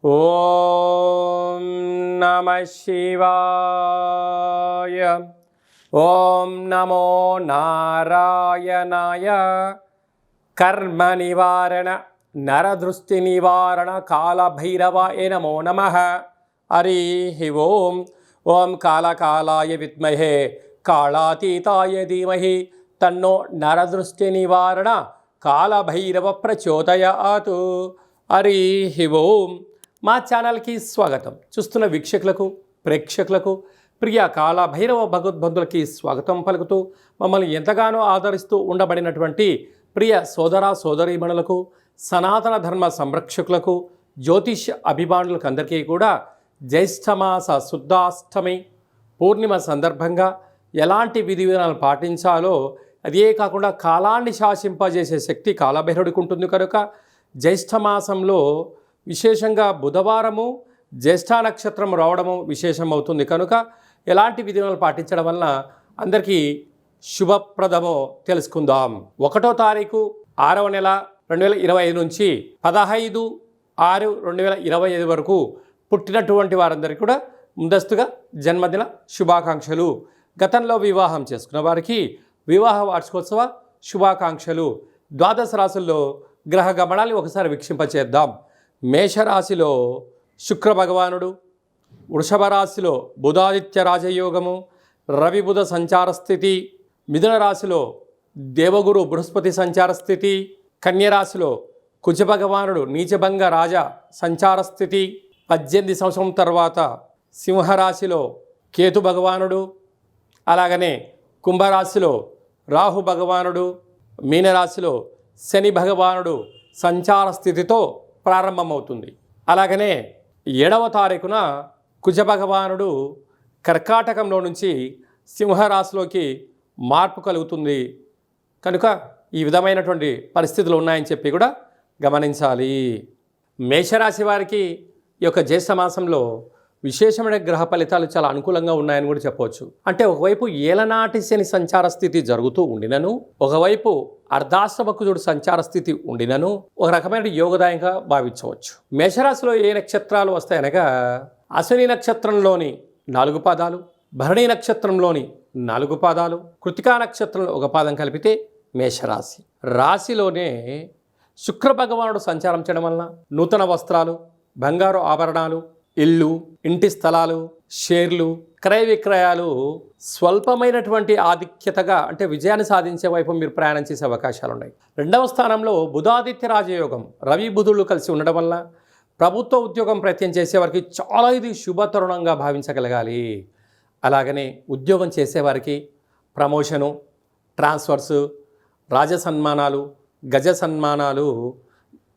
ఓం నమః శివాయ. ఓం నమో నారాయణాయ. కర్మ నివారణ నరదృష్టి నివారణ కాళభైరవాయ నమో నమః. హరి ఓం. ఓం కాళకాలాయ విద్మహే కాళాతీతాయ ధీమహి తన్నో నరదృష్టి నివారణ కాళభైరవ ప్రచోదయాతు. హరి ఓం. మా ఛానల్కి స్వాగతం. చూస్తున్న వీక్షకులకు, ప్రేక్షకులకు, ప్రియ కాళభైరవ భగవద్బంధులకి స్వాగతం పలుకుతూ మమ్మల్ని ఎంతగానో ఆదరిస్తూ ఉండబడినటువంటి ప్రియ సోదర సోదరీమణులకు, సనాతన ధర్మ సంరక్షకులకు, జ్యోతిష్ అభిమానులకు అందరికీ కూడా జ్యేష్ఠమాస శుద్ధాష్టమి పూర్ణిమ సందర్భంగా ఎలాంటి విధి విధానాలు పాటించాలో, అదే కాకుండా కాలాన్ని శాసింపజేసే శక్తి కాళభైరవుడికి ఉంటుంది కనుక జ్యేష్ఠమాసంలో విశేషంగా బుధవారము జ్యేష్ఠ నక్షత్రం రావడము విశేషం అవుతుంది కనుక ఎలాంటి విధానాలు పాటించడం వలన అందరికీ శుభప్రదమో తెలుసుకుందాం. 1వ తారీఖు 6వ నెల 2025 నుంచి 15/6/2025 వరకు పుట్టినటువంటి వారందరికీ కూడా ముందస్తుగా జన్మదిన శుభాకాంక్షలు. గతంలో వివాహం చేసుకున్న వారికి వివాహ వార్షికోత్సవ శుభాకాంక్షలు. ద్వాదశ రాశుల్లో గ్రహ గమనాన్ని ఒకసారి వీక్షింపచేద్దాం. మేషరాశిలో శుక్ర భగవానుడు, వృషభ రాశిలో బుధాదిత్య రాజయోగము, రవి బుధ సంచార స్థితి, మిథున రాశిలో దేవగురు బృహస్పతి సంచార స్థితి, కన్యరాశిలో కుజ భగవానుడు నీచభంగ రాజ సంచార స్థితి, 18 సంవత్సరం తర్వాత సింహరాశిలో కేతు భగవానుడు, అలాగనే కుంభరాశిలో రాహు భగవానుడు, మీనరాశిలో శని భగవానుడు సంచార స్థితితో ప్రారంభమవుతుంది. అలాగనే 7వ తారీఖున కుజ భగవానుడు కర్కాటకంలో నుంచి సింహరాశిలోకి మార్పు కలుగుతుంది కనుక ఈ విధమైనటువంటి పరిస్థితులు ఉన్నాయని చెప్పి కూడా గమనించాలి. మేషరాశి వారికి ఈ యొక్క జ్యేష్ఠ మాసంలో విశేషమైన గ్రహ ఫలితాలు చాలా అనుకూలంగా ఉన్నాయని కూడా చెప్పవచ్చు. అంటే ఒకవైపు ఏలనాటి శని సంచార స్థితి జరుగుతూ ఉండినను, ఒకవైపు అర్ధాశ్రమ కుజుడు సంచార స్థితి ఉండినను ఒక రకమైన యోగదాయంగా భావించవచ్చు. మేషరాశిలో ఏ నక్షత్రాలు వస్తాయనగా అశ్విని నక్షత్రంలోని 4 పాదాలు, భరణి నక్షత్రంలోని 4 పాదాలు, కృతికా నక్షత్రంలో 1 పాదం కలిపితే మేషరాశి. రాశిలోనే శుక్ర భగవానుడు సంచారం చేయడం వలన నూతన వస్త్రాలు, బంగారు ఆభరణాలు, ఇల్లు, ఇంటి స్థలాలు, షేర్లు, క్రయ విక్రయాలు స్వల్పమైనటువంటి ఆధిక్యతగా అంటే విజయాన్ని సాధించే వైపు మీరు ప్రయాణం చేసే అవకాశాలు ఉన్నాయి. 2వ స్థానంలో బుధాదిత్య రాజయోగం, రవి బుధులు కలిసి ఉండడం వల్ల ప్రభుత్వ ఉద్యోగం ప్రయత్నం చేసేవారికి చాలా ఇది శుభ తరుణంగా భావించగలగాలి. అలాగనే ఉద్యోగం చేసేవారికి ప్రమోషను, ట్రాన్స్ఫర్సు, రాజ సన్మానాలు, గజ సన్మానాలు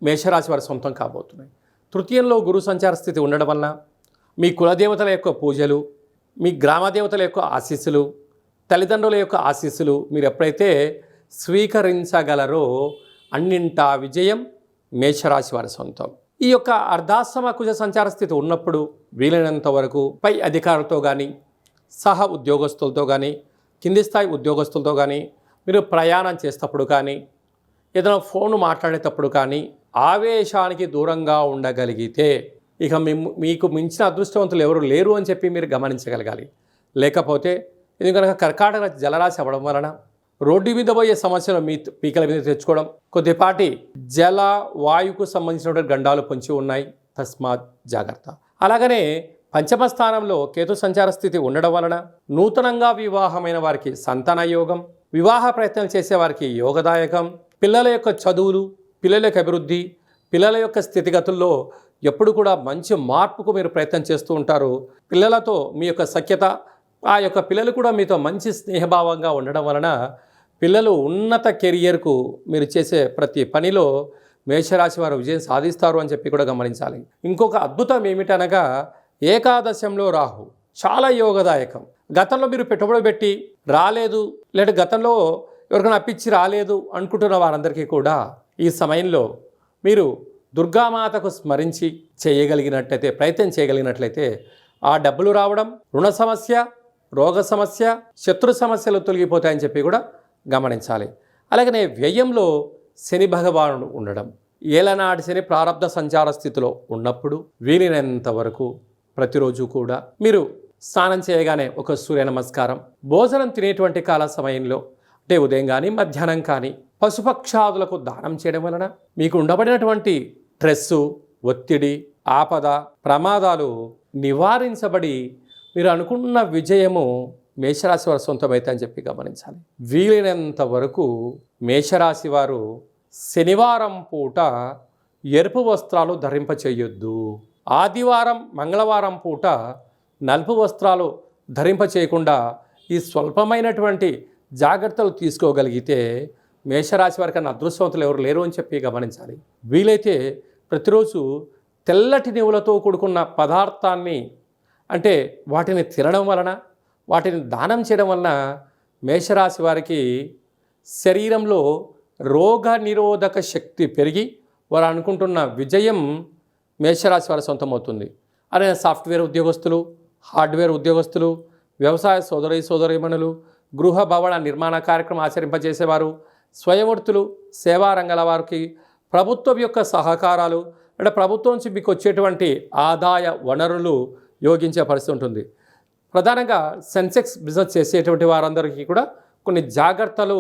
మేషరాశి వారి సొంతం కాబోతున్నాయి. తృతీయంలో గురు సంచార స్థితి ఉండడం వలన మీ కులదేవతల యొక్క పూజలు, మీ గ్రామదేవతల యొక్క ఆశీస్సులు, తల్లిదండ్రుల యొక్క ఆశీస్సులు మీరు ఎప్పుడైతే స్వీకరించగలరో అన్నింటా విజయం మేషరాశి వారి సొంతం. ఈ యొక్క అర్ధాశ్రమ కుజ సంచార స్థితి ఉన్నప్పుడు వీలైనంత వరకు పై అధికారులతో కానీ, సహ ఉద్యోగస్తులతో కానీ, కింది స్థాయి ఉద్యోగస్తులతో కానీ మీరు ప్రయాణం చేసేటప్పుడు కానీ, ఏదైనా ఫోన్ మాట్లాడేటప్పుడు కానీ ఆవేశానికి దూరంగా ఉండగలిగితే ఇక మీకు మించిన అదృష్టవంతులు ఎవరు లేరు అని చెప్పి మీరు గమనించగలగాలి. లేకపోతే ఇది కనుక కర్కాటక జలరాశి అవ్వడం వలన రోడ్డు మీద పోయే సమస్యలు మీ పీకల మీద తెచ్చుకోవడం, కొద్దిపాటి జల వాయువుకు సంబంధించినటువంటి గండాలు పొంచి ఉన్నాయి, తస్మాత్ జాగ్రత్త. అలాగనే పంచమ స్థానంలో కేతు సంచార స్థితి ఉండడం వలన నూతనంగా వివాహమైన వారికి సంతాన యోగం, వివాహ ప్రయత్నాలు చేసేవారికి యోగదాయకం, పిల్లల యొక్క చదువులు, పిల్లల యొక్క అభివృద్ధి, పిల్లల యొక్క స్థితిగతుల్లో ఎప్పుడు కూడా మంచి మార్పుకు మీరు ప్రయత్నం చేస్తూ ఉంటారు. పిల్లలతో మీ యొక్క సఖ్యత, ఆ యొక్క పిల్లలు కూడా మీతో మంచి స్నేహభావంగా ఉండడం వలన పిల్లలు ఉన్నత కెరియర్కు మీరు చేసే ప్రతి పనిలో మేషరాశి వారు విజయం సాధిస్తారు అని చెప్పి కూడా గమనించాలి. ఇంకొక అద్భుతం ఏమిటనగా ఏకాదశంలో రాహు చాలా యోగదాయకం. గతంలో మీరు పెట్టుబడి పెట్టి రాలేదు, లేదా గతంలో ఎవరికైనా అప్పించి రాలేదు అనుకుంటున్న వారందరికీ కూడా ఈ సమయంలో మీరు దుర్గామాతకు స్మరించి చేయగలిగినట్లయితే, ప్రయత్నం చేయగలిగినట్లయితే ఆ డబ్బులు రావడం, రుణ సమస్య, రోగ సమస్య, శత్రు సమస్యలు తొలగిపోతాయని చెప్పి కూడా గమనించాలి. అలాగనే వ్యయంలో శని భగవానుడు ఉండడం, ఏలనాటి శని ప్రారబ్ధ సంచార స్థితిలో ఉన్నప్పుడు వీలైనంత వరకు ప్రతిరోజు కూడా మీరు స్నానం చేయగానే ఒక సూర్య నమస్కారం, భోజనం తినేటువంటి కాల సమయంలో అంటే ఉదయం కానీ మధ్యాహ్నం కానీ పశుపక్షాదులకు దానం చేయడం వలన మీకు ఉండబడినటువంటి స్ట్రెస్సు, ఒత్తిడి, ఆపద, ప్రమాదాలు నివారించబడి మీరు అనుకున్న విజయము మేషరాశి వారు సొంతమైతే అని చెప్పి గమనించాలి. వీలైనంత వరకు మేషరాశి వారు శనివారం పూట ఎరుపు వస్త్రాలు ధరింపచేయొద్దు. ఆదివారం, మంగళవారం పూట నలుపు వస్త్రాలు ధరింపచేయకుండా ఈ స్వల్పమైనటువంటి జాగ్రత్తలు తీసుకోగలిగితే మేషరాశి వారి కన్నా అదృష్టవంతులు ఎవరు లేరు అని చెప్పి గమనించాలి. వీలైతే ప్రతిరోజు తెల్లటి నువ్వులతో కూడుకున్న పదార్థాన్ని అంటే వాటిని తినడం వలన, వాటిని దానం చేయడం వలన మేషరాశి వారికి శరీరంలో రోగ నిరోధక శక్తి పెరిగి వారు అనుకుంటున్న విజయం మేషరాశి వారి సొంతమవుతుంది. అదే సాఫ్ట్వేర్ ఉద్యోగస్తులు, హార్డ్వేర్ ఉద్యోగస్తులు, వ్యవసాయ సోదరీమణులు, గృహ భవన నిర్మాణ కార్యక్రమం ఆచరింపజేసేవారు, స్వయంవృత్తులు, సేవా రంగాల వారికి ప్రభుత్వం యొక్క సహకారాలు అంటే ప్రభుత్వం నుంచి మీకు వచ్చేటువంటి ఆదాయ వనరులు యోగించే పరిస్థితి ఉంటుంది. ప్రధానంగా సెన్సెక్స్ బిజినెస్ చేసేటువంటి వారందరికీ కూడా కొన్ని జాగ్రత్తలు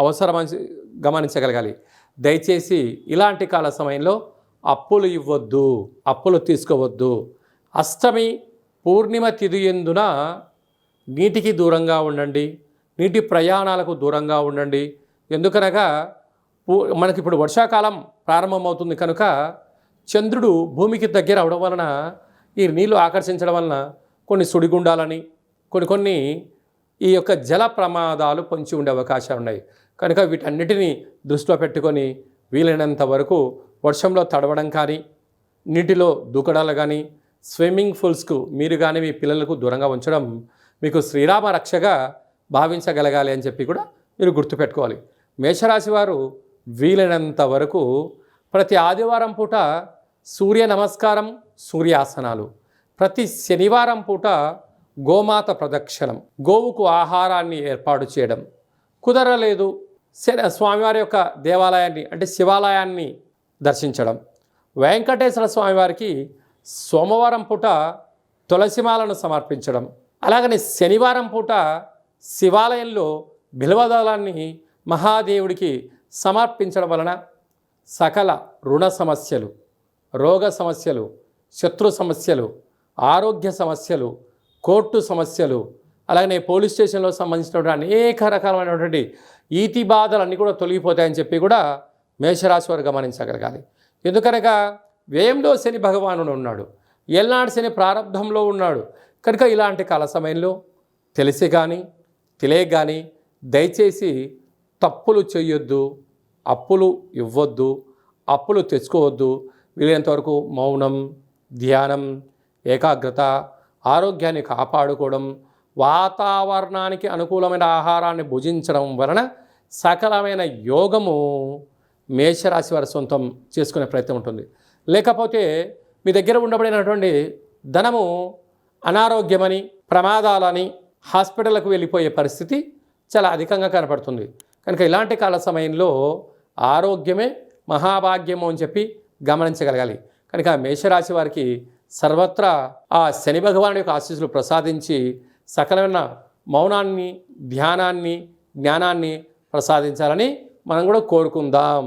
అవసరమని గమనించగలగాలి. దయచేసి ఇలాంటి కాల సమయంలో అప్పులు ఇవ్వద్దు, అప్పులు తీసుకోవద్దు. అష్టమి పూర్ణిమ తిథి యందున నీటికి దూరంగా ఉండండి, నీటి ప్రయాణాలకు దూరంగా ఉండండి. ఎందుకనగా మనకి ఇప్పుడు వర్షాకాలం ప్రారంభమవుతుంది కనుక చంద్రుడు భూమికి దగ్గర అవడం వలన ఈ నీళ్లు ఆకర్షించడం వలన కొన్ని సుడిగుండాలని కొన్ని ఈ యొక్క జల ప్రమాదాలు పొంచి ఉండే అవకాశాలు ఉన్నాయి. కనుక వీటన్నిటినీ దృష్టిలో పెట్టుకొని వీలైనంత వరకు వర్షంలో తడవడం కానీ, నీటిలో దూకడాలు కానీ, స్విమ్మింగ్ పూల్స్కు మీరు కానీ మీ పిల్లలకు దూరంగా ఉంచడం మీకు శ్రీరామ రక్షగా భావించగలగాలి అని చెప్పి కూడా మీరు గుర్తుపెట్టుకోవాలి. మేషరాశి వారు వీలైనంత వరకు ప్రతి ఆదివారం పూట సూర్య నమస్కారం, సూర్యాసనాలు, ప్రతి శనివారం పూట గోమాత ప్రదక్షిణం, గోవుకు ఆహారాన్ని ఏర్పాటు చేయడం, కుదరలేదు స్వామివారి యొక్క దేవాలయాన్ని అంటే శివాలయాన్ని దర్శించడం, వెంకటేశ్వర స్వామివారికి సోమవారం పూట తులసిమాలను సమర్పించడం, అలాగని శనివారం పూట శివాలయంలో బిల్వదళాన్ని మహాదేవుడికి సమర్పించడం వలన సకల రుణ సమస్యలు, రోగ సమస్యలు, శత్రు సమస్యలు, ఆరోగ్య సమస్యలు, కోర్టు సమస్యలు, అలాగనే పోలీస్ స్టేషన్లో సంబంధించినటువంటి అనేక రకాలైనటువంటి ఈతి బాధలన్నీ కూడా తొలగిపోతాయని చెప్పి కూడా మేషరాశి వారు గమనించగలగాలి. ఎందుకనగా వ్యయంలో శని భగవానుడు ఉన్నాడు, ఏళ్ళనాడు శని ప్రారంభంలో ఉన్నాడు. కనుక ఇలాంటి కాల సమయంలో తెలిసి కానీ తెలియక కానీ దయచేసి తప్పులు చేయొద్దు, అప్పులు ఇవ్వద్దు, అప్పులు తెచ్చుకోవద్దు. వీలైనంతవరకు మౌనం, ధ్యానం, ఏకాగ్రత, ఆరోగ్యాన్ని కాపాడుకోవడం, వాతావరణానికి అనుకూలమైన ఆహారాన్ని భుజించడం వలన సకలమైన యోగము మేషరాశి వారి సొంతం చేసుకునే ప్రయత్నం ఉంటుంది. లేకపోతే మీ దగ్గర ఉండబడినటువంటి ధనము అనారోగ్యమని, ప్రమాదాలని, హాస్పిటల్కు వెళ్ళిపోయే పరిస్థితి చాలా అధికంగా కనపడుతుంది. కనుక ఇలాంటి కాల సమయంలో ఆరోగ్యమే మహాభాగ్యము అని చెప్పి గమనించగలగాలి. కనుక మేషరాశి వారికి సర్వత్రా ఆ శని భగవానుడి యొక్క ఆశీస్సులు ప్రసాదించి సకలమైన మౌనాన్ని, ధ్యానాన్ని, జ్ఞానాన్ని ప్రసాదించాలని మనం కూడా కోరుకుందాం.